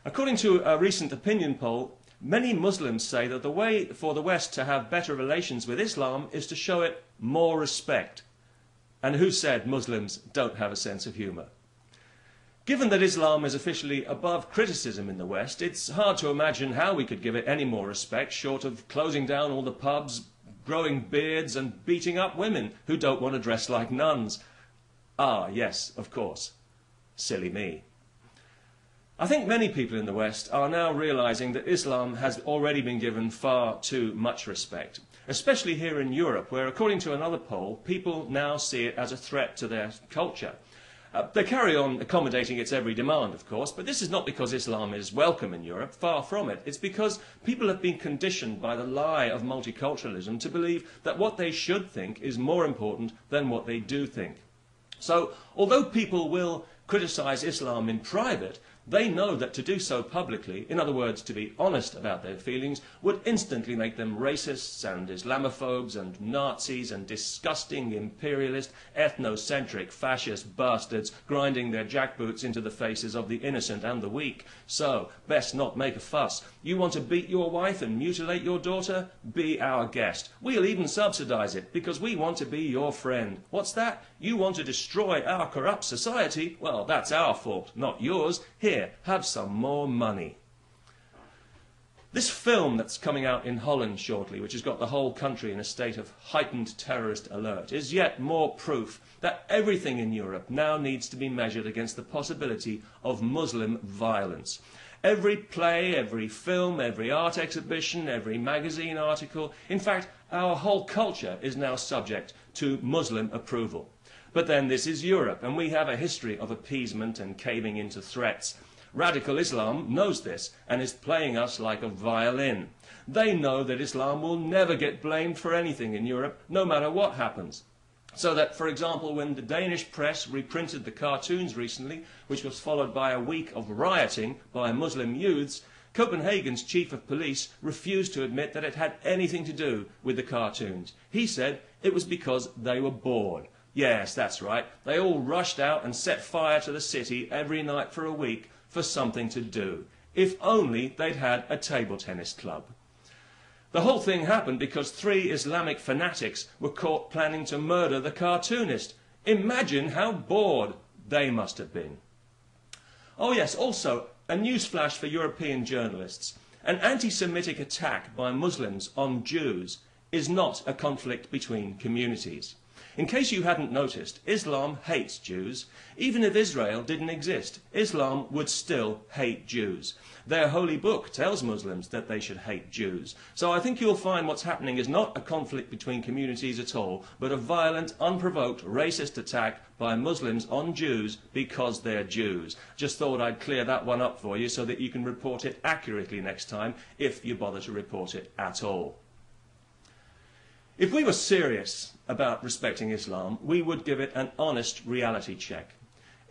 According to a recent opinion poll, many Muslims say that the way for the West to have better relations with Islam is to show it more respect. And who said Muslims don't have a sense of humour? Given that Islam is officially above criticism in the West, it's hard to imagine how we could give it any more respect short of closing down all the pubs, growing beards and beating up women who don't want to dress like nuns. Ah, yes, of course. Silly me. I think many people in the West are now realising that Islam has already been given far too much respect, especially here in Europe, where, according to another poll, people now see it as a threat to their culture. They carry on accommodating its every demand, of course, but this is not because Islam is welcome in Europe, far from it. It's because people have been conditioned by the lie of multiculturalism to believe that what they should think is more important than what they do think. So, although people will criticise Islam in private, they know that to do so publicly, in other words, to be honest about their feelings, would instantly make them racists and Islamophobes and Nazis and disgusting imperialist, ethnocentric, fascist bastards grinding their jackboots into the faces of the innocent and the weak. So, best not make a fuss. You want to beat your wife and mutilate your daughter? Be our guest. We'll even subsidise it, because we want to be your friend. What's that? You want to destroy our corrupt society? Well, that's our fault, not yours. Here, have some more money. This film that's coming out in Holland shortly, which has got the whole country in a state of heightened terrorist alert, is yet more proof that everything in Europe now needs to be measured against the possibility of Muslim violence. Every play, every film, every art exhibition, every magazine article, in fact, our whole culture is now subject to Muslim approval. But then this is Europe, and we have a history of appeasement and caving into threats. Radical Islam knows this and is playing us like a violin. They know that Islam will never get blamed for anything in Europe, no matter what happens. So that, for example, when the Danish press reprinted the cartoons recently, which was followed by a week of rioting by Muslim youths, Copenhagen's chief of police refused to admit that it had anything to do with the cartoons. He said it was because they were bored. Yes, that's right. They all rushed out and set fire to the city every night for a week for something to do. If only they'd had a table tennis club. The whole thing happened because 3 Islamic fanatics were caught planning to murder the cartoonist. Imagine how bored they must have been. Oh yes, also, a newsflash for European journalists. An anti-Semitic attack by Muslims on Jews is not a conflict between communities. In case you hadn't noticed, Islam hates Jews. Even if Israel didn't exist, Islam would still hate Jews. Their holy book tells Muslims that they should hate Jews. So I think you'll find what's happening is not a conflict between communities at all, but a violent, unprovoked, racist attack by Muslims on Jews because they're Jews. Just thought I'd clear that one up for you so that you can report it accurately next time, if you bother to report it at all. If we were serious about respecting Islam, we would give it an honest reality check.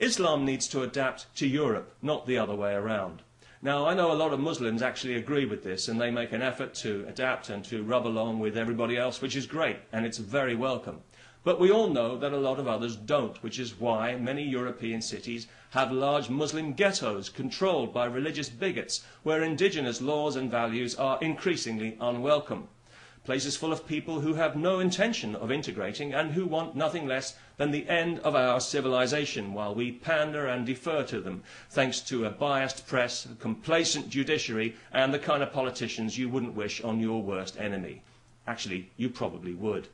Islam needs to adapt to Europe, not the other way around. Now, I know a lot of Muslims actually agree with this, and they make an effort to adapt and to rub along with everybody else, which is great, and it's very welcome. But we all know that a lot of others don't, which is why many European cities have large Muslim ghettos controlled by religious bigots, where indigenous laws and values are increasingly unwelcome. Places full of people who have no intention of integrating and who want nothing less than the end of our civilization while we pander and defer to them, thanks to a biased press, a complacent judiciary and the kind of politicians you wouldn't wish on your worst enemy. Actually, you probably would.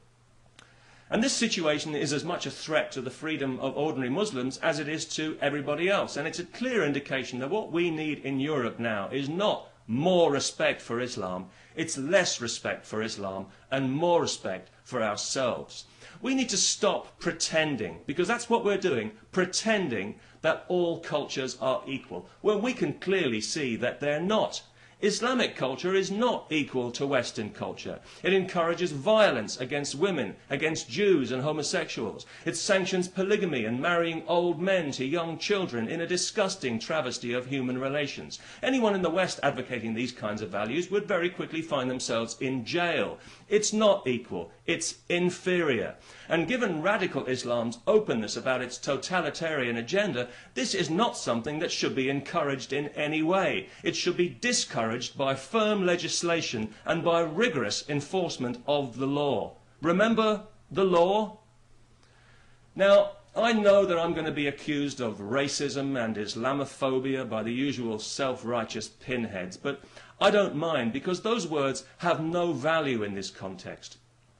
And this situation is as much a threat to the freedom of ordinary Muslims as it is to everybody else. And it's a clear indication that what we need in Europe now is not more respect for Islam, it's less respect for Islam and more respect for ourselves. We need to stop pretending, because that's what we're doing, pretending that all cultures are equal, when we can clearly see that they're not. Islamic culture is not equal to Western culture. It encourages violence against women, against Jews and homosexuals. It sanctions polygamy and marrying old men to young children in a disgusting travesty of human relations. Anyone in the West advocating these kinds of values would very quickly find themselves in jail. It's not equal, it's inferior. And given radical Islam's openness about its totalitarian agenda, this is not something that should be encouraged in any way. It should be discouraged by firm legislation and by rigorous enforcement of the law. Remember the law? Now, I know that I'm going to be accused of racism and Islamophobia by the usual self-righteous pinheads, but I don't mind because those words have no value in this context.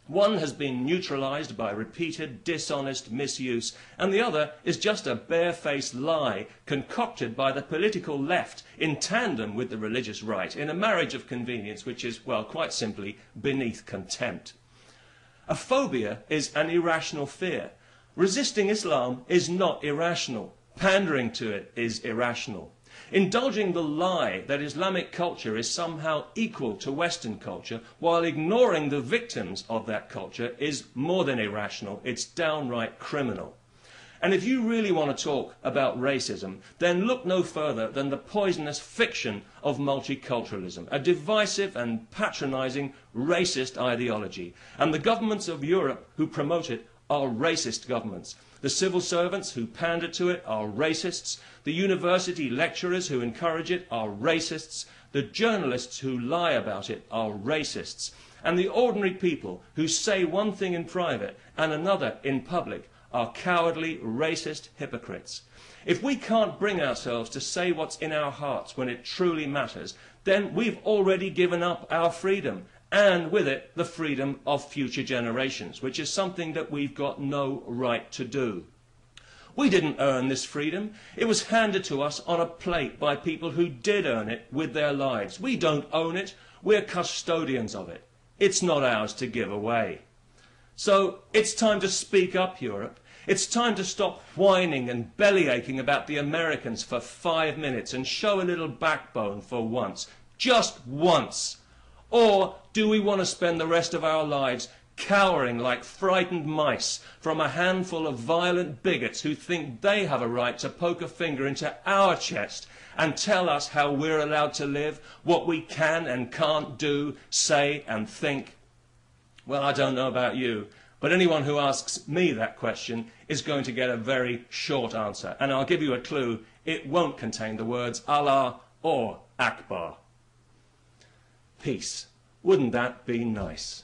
One has been neutralized by repeated dishonest misuse, and the other is just a barefaced lie concocted by the political left in tandem with the religious right in a marriage of convenience which is, well, quite simply beneath contempt. A phobia is an irrational fear. Resisting Islam is not irrational. Pandering to it is irrational. Indulging the lie that Islamic culture is somehow equal to Western culture while ignoring the victims of that culture is more than irrational, it's downright criminal. And if you really want to talk about racism, then look no further than the poisonous fiction of multiculturalism, a divisive and patronizing racist ideology. And the governments of Europe who promote it are racist governments. The civil servants who pander to it are racists. The university lecturers who encourage it are racists. The journalists who lie about it are racists. And the ordinary people who say one thing in private and another in public are cowardly, racist hypocrites. If we can't bring ourselves to say what's in our hearts when it truly matters, then we've already given up our freedom, and with it the freedom of future generations, which is something that we've got no right to do. We didn't earn this freedom. It was handed to us on a plate by people who did earn it with their lives. We don't own it. We're custodians of it. It's not ours to give away. So it's time to speak up, Europe. It's time to stop whining and bellyaching about the Americans for 5 minutes and show a little backbone for once. Just once. Or do we want to spend the rest of our lives cowering like frightened mice from a handful of violent bigots who think they have a right to poke a finger into our chest and tell us how we're allowed to live, what we can and can't do, say and think? Well, I don't know about you, but anyone who asks me that question is going to get a very short answer. And I'll give you a clue, it won't contain the words Allah or Akbar. Peace. Wouldn't that be nice?